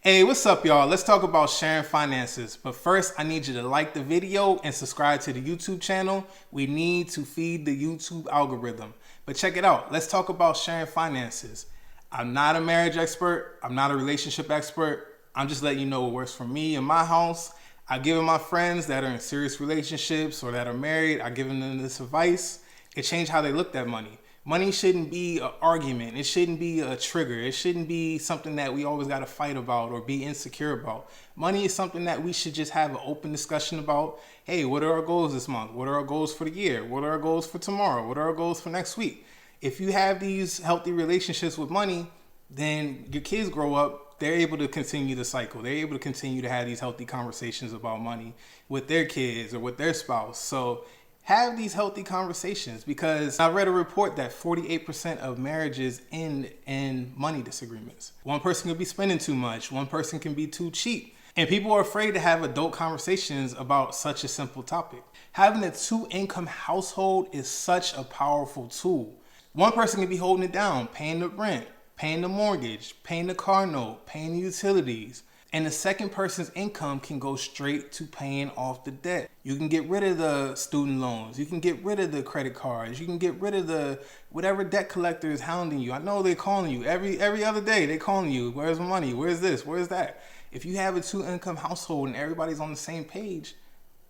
Hey, what's up, y'all? Let's talk about sharing finances. But first, I need you to like the video and subscribe to the YouTube channel. We need to feed the YouTube algorithm. But check it out. Let's talk about sharing finances. I'm not a marriage expert. I'm not a relationship expert. I'm just letting you know what works for me in my house. I give my friends that are in serious relationships or that are married, I give them this advice. It changed how they looked at money. Money shouldn't be an argument. It shouldn't be a trigger. It shouldn't be something that we always got to fight about or be insecure about. Money is something that we should just have an open discussion about. Hey, what are our goals this month? What are our goals for the year? What are our goals for tomorrow? What are our goals for next week? If you have these healthy relationships with money, then your kids grow up, they're able to continue the cycle. They're able to continue to have these healthy conversations about money with their kids or with their spouse. So have these healthy conversations, because I read a report that 48% of marriages end in money disagreements. One person could be spending too much. One person can be too cheap. And people are afraid to have adult conversations about such a simple topic. Having a two-income household is such a powerful tool. One person can be holding it down, paying the rent, paying the mortgage, paying the car note, paying the utilities. And the second person's income can go straight to paying off the debt. You can get rid of the student loans. You can get rid of the credit cards. You can get rid of the whatever debt collector is hounding you. I know they're calling you every other day. They're calling you. Where's my money? Where's this? Where's that? If you have a two-income household and everybody's on the same page,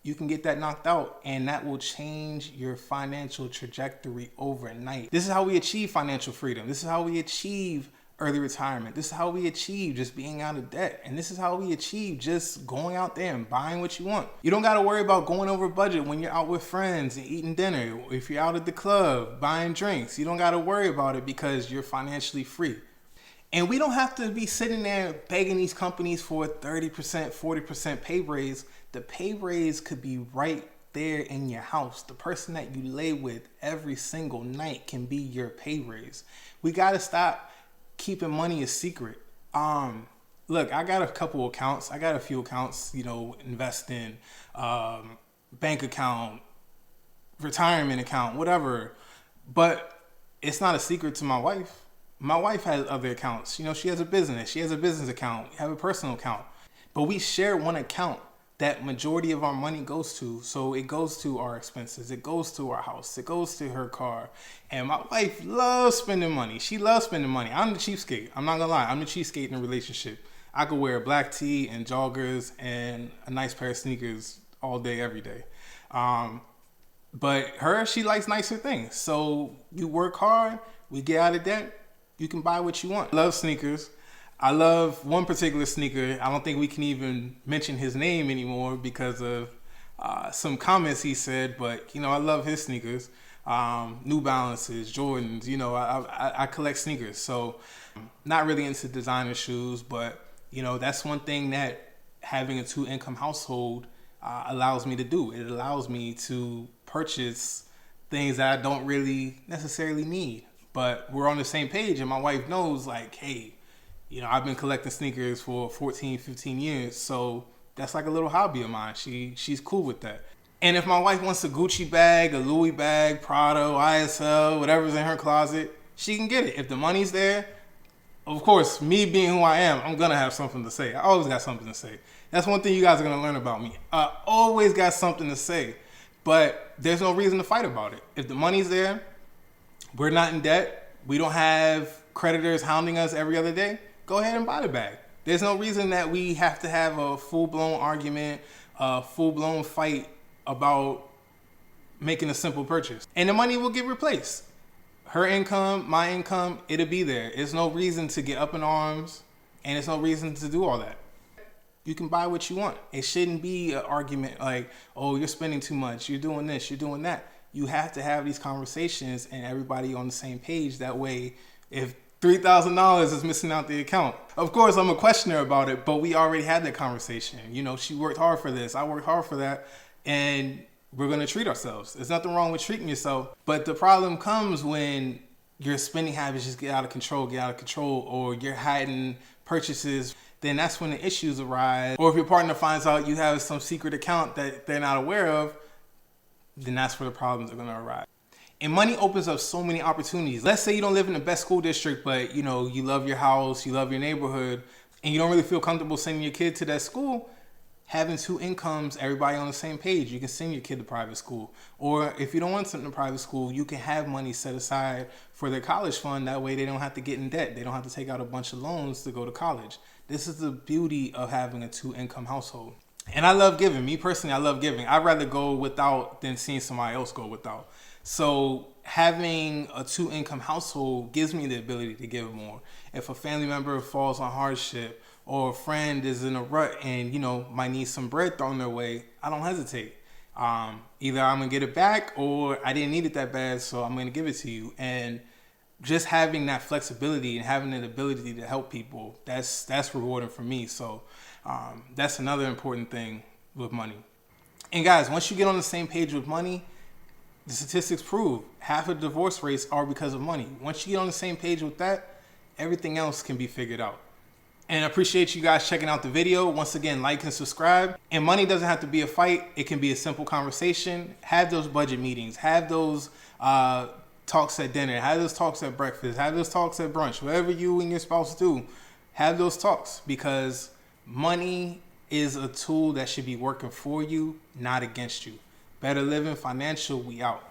you can get that knocked out, and that will change your financial trajectory overnight. This is how we achieve financial freedom. This is how we achieve early retirement. This is how we achieve just being out of debt. And this is how we achieve just going out there and buying what you want. You don't got to worry about going over budget when you're out with friends and eating dinner. If you're out at the club buying drinks, you don't got to worry about it because you're financially free. And we don't have to be sitting there begging these companies for a 30%, 40% pay raise. The pay raise could be right there in your house. The person that you lay with every single night can be your pay raise. We got to stop keeping money a secret. Look, I got a couple accounts. I got a few accounts, invest in, bank account, retirement account, whatever. But it's not a secret to my wife. My wife has other accounts. She has a business. She has a business account. We have a personal account. But we share one account that majority of our money goes to. So it goes to our expenses. It goes to our house. It goes to her car. And my wife loves spending money. She loves spending money. I'm the cheapskate. I'm not gonna lie. I'm the cheapskate in a relationship. I could wear a black tee and joggers and a nice pair of sneakers all day, every day. But she likes nicer things. So you work hard, we get out of debt, you can buy what you want. I love sneakers. I love one particular sneaker. I don't think we can even mention his name anymore because of some comments he said, but I love his sneakers. New Balances, Jordans, I collect sneakers. So not really into designer shoes, but that's one thing that having a two-income household allows me to do. It allows me to purchase things that I don't really necessarily need, but we're on the same page, and my wife knows, like, hey, I've been collecting sneakers for 14, 15 years, so that's like a little hobby of mine. She's cool with that. And if my wife wants a Gucci bag, a Louis bag, Prada, ISL, whatever's in her closet, she can get it. If the money's there, of course, me being who I am, I'm going to have something to say. I always got something to say. That's one thing you guys are going to learn about me. I always got something to say, but there's no reason to fight about it. If the money's there, we're not in debt, we don't have creditors hounding us every other day, go ahead and buy the bag. There's no reason that we have to have a full-blown argument, a full-blown fight about making a simple purchase. And the money will get replaced. Her income, my income, it'll be there. There's no reason to get up in arms, and there's no reason to do all that. You can buy what you want. It shouldn't be an argument like, oh, you're spending too much, you're doing this, you're doing that. You have to have these conversations and everybody on the same page. That way, if $3,000 is missing out the account, of course, I'm a questioner about it, but we already had that conversation. She worked hard for this. I worked hard for that. And we're going to treat ourselves. There's nothing wrong with treating yourself. But the problem comes when your spending habits just get out of control, or you're hiding purchases. Then that's when the issues arise. Or if your partner finds out you have some secret account that they're not aware of, then that's where the problems are going to arise. And money opens up so many opportunities. Let's say you don't live in the best school district, but you love your house, you love your neighborhood, and you don't really feel comfortable sending your kid to that school, having two incomes, everybody on the same page, you can send your kid to private school. Or if you don't want something to private school, you can have money set aside for their college fund. That way they don't have to get in debt. They don't have to take out a bunch of loans to go to college. This is the beauty of having a two-income household. And I love giving. Me personally, I love giving. I'd rather go without than seeing somebody else go without. So having a two-income household gives me the ability to give more. If a family member falls on hardship, or a friend is in a rut and, might need some bread thrown their way, I don't hesitate. Either I'm going to get it back, or I didn't need it that bad, so I'm going to give it to you. And just having that flexibility and having the ability to help people, that's rewarding for me. So that's another important thing with money. And guys, once you get on the same page with money, the statistics prove half of divorce rates are because of money. Once you get on the same page with that, everything else can be figured out. And I appreciate you guys checking out the video. Once again, like and subscribe. And money doesn't have to be a fight. It can be a simple conversation. Have those budget meetings. Have those talks at dinner. Have those talks at breakfast. Have those talks at brunch. Whatever you and your spouse do, have those talks, because money is a tool that should be working for you, not against you. Better Living Financial, we out.